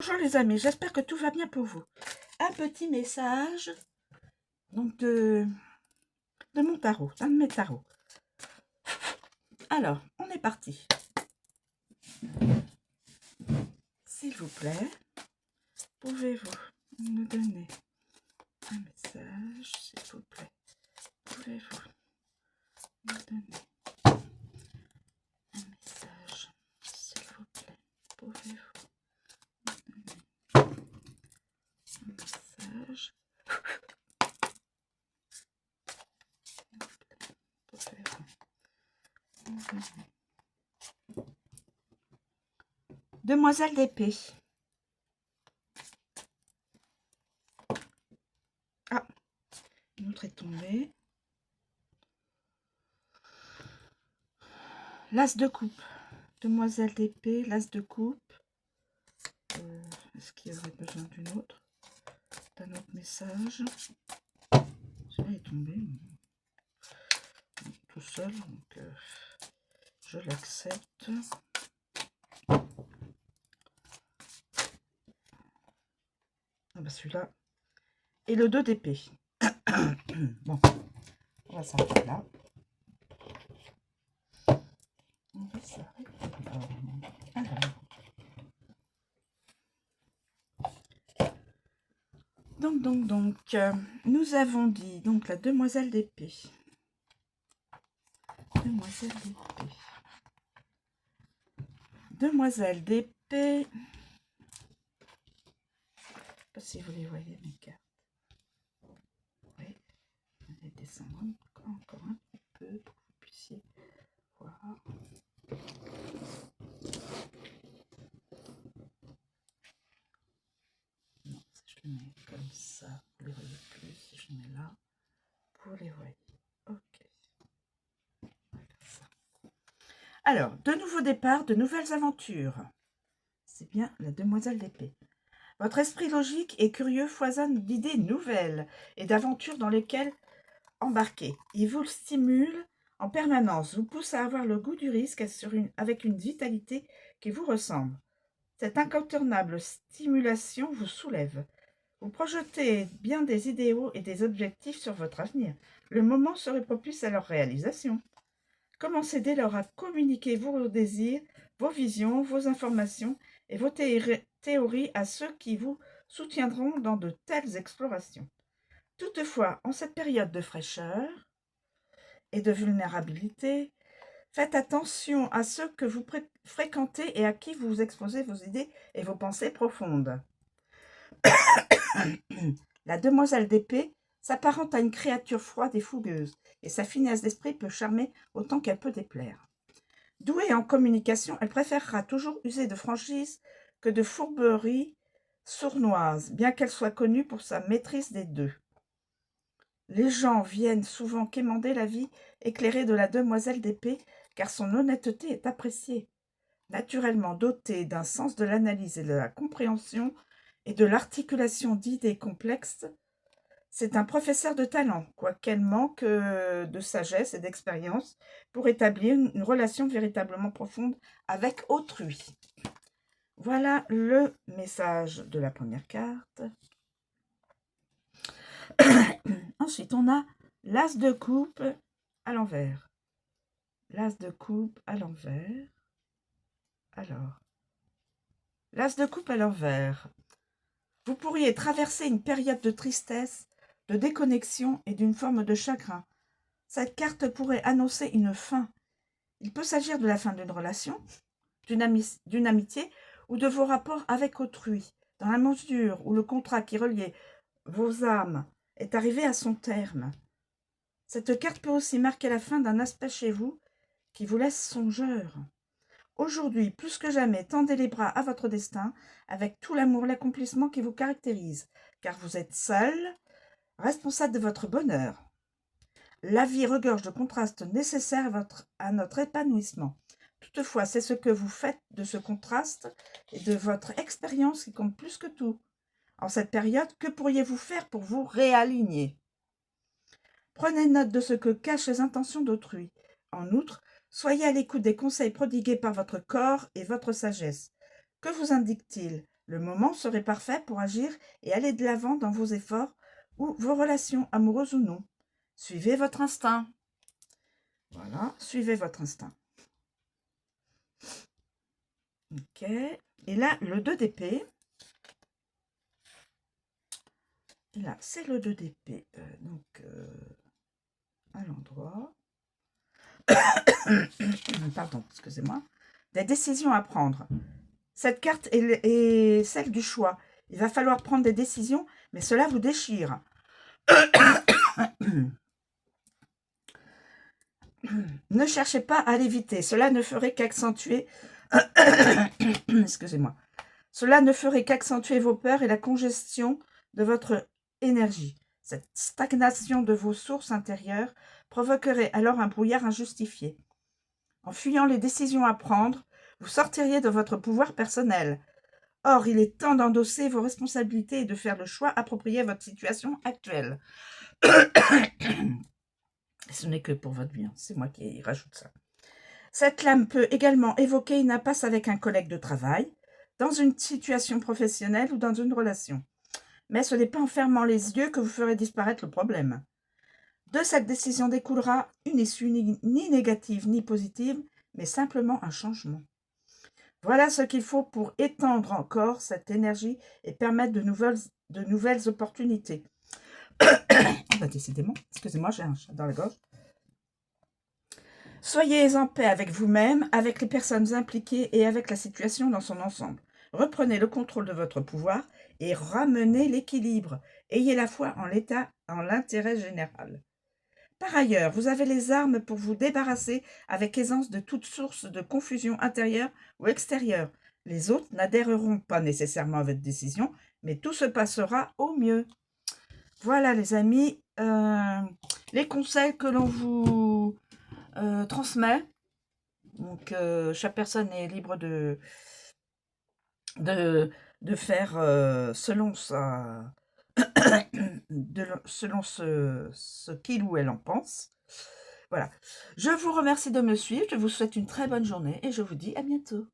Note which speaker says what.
Speaker 1: Bonjour les amis, j'espère que tout va bien pour vous. Un petit message donc de mon tarot, d'un de mes tarots. Alors, on est parti. S'il vous plaît, pouvez-vous nous donner un message, s'il vous plaît. Pouvez-vous nous donner un message, s'il vous plaît. Pouvez-vous nous donner un message. Pouvez-vous nous donner. Demoiselle d'épée. Ah, une autre est tombée. L'as de coupe. Demoiselle d'épée, l'as de coupe. Est-ce qu'il y aurait besoin d'un autre message? Celui-là est tombé tout seul, donc je l'accepte. Ah bah celui-là. Et le 2 d'épée. Bon, on va s'arrêter là. On va s'arrêter là. Alors. Donc, nous avons dit donc la demoiselle d'épée. Demoiselle d'épée. Demoiselle d'épée. Je ne sais pas si vous les voyez, mes cartes. Oui, je vais descendre encore un petit peu pour que vous puissiez voir. Non, si je le mets comme ça, vous les voyez plus. Si je le mets là, vous les voyez. Ok. Alors, de nouveaux départs, de nouvelles aventures. C'est bien la demoiselle d'épée. Votre esprit logique et curieux foisonne d'idées nouvelles et d'aventures dans lesquelles embarquer. Il vous stimule en permanence, vous pousse à avoir le goût du risque avec une vitalité qui vous ressemble. Cette incontournable stimulation vous soulève. Vous projetez bien des idéaux et des objectifs sur votre avenir. Le moment serait propice à leur réalisation. Commencez dès lors à communiquer vos désirs, vos visions, vos informations et vos théories à ceux qui vous soutiendront dans de telles explorations. Toutefois, en cette période de fraîcheur et de vulnérabilité, faites attention à ceux que vous fréquentez et à qui vous exposez vos idées et vos pensées profondes. La demoiselle d'épée s'apparente à une créature froide et fougueuse, et sa finesse d'esprit peut charmer autant qu'elle peut déplaire. Douée en communication, elle préférera toujours user de franchise que de fourberie sournoise, bien qu'elle soit connue pour sa maîtrise des deux. Les gens viennent souvent quémander la vie éclairée de la demoiselle d'épée, car son honnêteté est appréciée. Naturellement dotée d'un sens de l'analyse et de la compréhension et de l'articulation d'idées complexes, c'est un professeur de talent, quoiqu'elle manque de sagesse et d'expérience pour établir une relation véritablement profonde avec autrui. Voilà le message de la première carte. Ensuite, on a l'as de coupe à l'envers. L'as de coupe à l'envers. Alors, l'as de coupe à l'envers. Vous pourriez traverser une période de tristesse, de déconnexion et d'une forme de chagrin. Cette carte pourrait annoncer une fin. Il peut s'agir de la fin d'une relation, d'une amitié ou de vos rapports avec autrui, dans la mesure où le contrat qui reliait vos âmes est arrivé à son terme. Cette carte peut aussi marquer la fin d'un aspect chez vous qui vous laisse songeur. Aujourd'hui, plus que jamais, tendez les bras à votre destin avec tout l'amour, l'accomplissement qui vous caractérise, car vous êtes seul, responsable de votre bonheur. La vie regorge de contrastes nécessaires à notre épanouissement. Toutefois, c'est ce que vous faites de ce contraste et de votre expérience qui compte plus que tout. En cette période, que pourriez-vous faire pour vous réaligner? Prenez note de ce que cachent les intentions d'autrui. En outre, soyez à l'écoute des conseils prodigués par votre corps et votre sagesse. Que vous indique-t-il? Le moment serait parfait pour agir et aller de l'avant dans vos efforts ou vos relations, amoureuses ou non. Suivez votre instinct. Voilà, suivez votre instinct. Ok. Et là, le 2 d'épée. Et là, c'est le 2 d'épée. À l'endroit. Pardon, excusez-moi. Des décisions à prendre. Cette carte est celle du choix. Il va falloir prendre des décisions, mais cela vous déchire. Ne cherchez pas à l'éviter. Cela ne ferait qu'accentuer... Excusez-moi. Cela ne ferait qu'accentuer vos peurs et la congestion de votre énergie. Cette stagnation de vos sources intérieures provoquerait alors un brouillard injustifié. En fuyant les décisions à prendre, vous sortiriez de votre pouvoir personnel. Or, il est temps d'endosser vos responsabilités et de faire le choix approprié à votre situation actuelle. Ce n'est que pour votre bien, c'est moi qui rajoute ça. Cette lame peut également évoquer une impasse avec un collègue de travail, dans une situation professionnelle ou dans une relation. Mais ce n'est pas en fermant les yeux que vous ferez disparaître le problème. De cette décision découlera une issue ni négative ni positive, mais simplement un changement. Voilà ce qu'il faut pour étendre encore cette énergie et permettre de nouvelles opportunités. Décidément, excusez-moi, j'ai un chat dans la gorge. Soyez en paix avec vous-même, avec les personnes impliquées et avec la situation dans son ensemble. Reprenez le contrôle de votre pouvoir et ramenez l'équilibre. Ayez la foi en l'intérêt général. Par ailleurs, vous avez les armes pour vous débarrasser avec aisance de toute source de confusion intérieure ou extérieure. Les autres n'adhéreront pas nécessairement à votre décision, mais tout se passera au mieux. Voilà les amis, les conseils que l'on vous transmet. Donc, chaque personne est libre de faire selon sa... selon ce qu'il ou elle en pense. Voilà. Je vous remercie de me suivre. Je vous souhaite une très bonne journée et je vous dis à bientôt.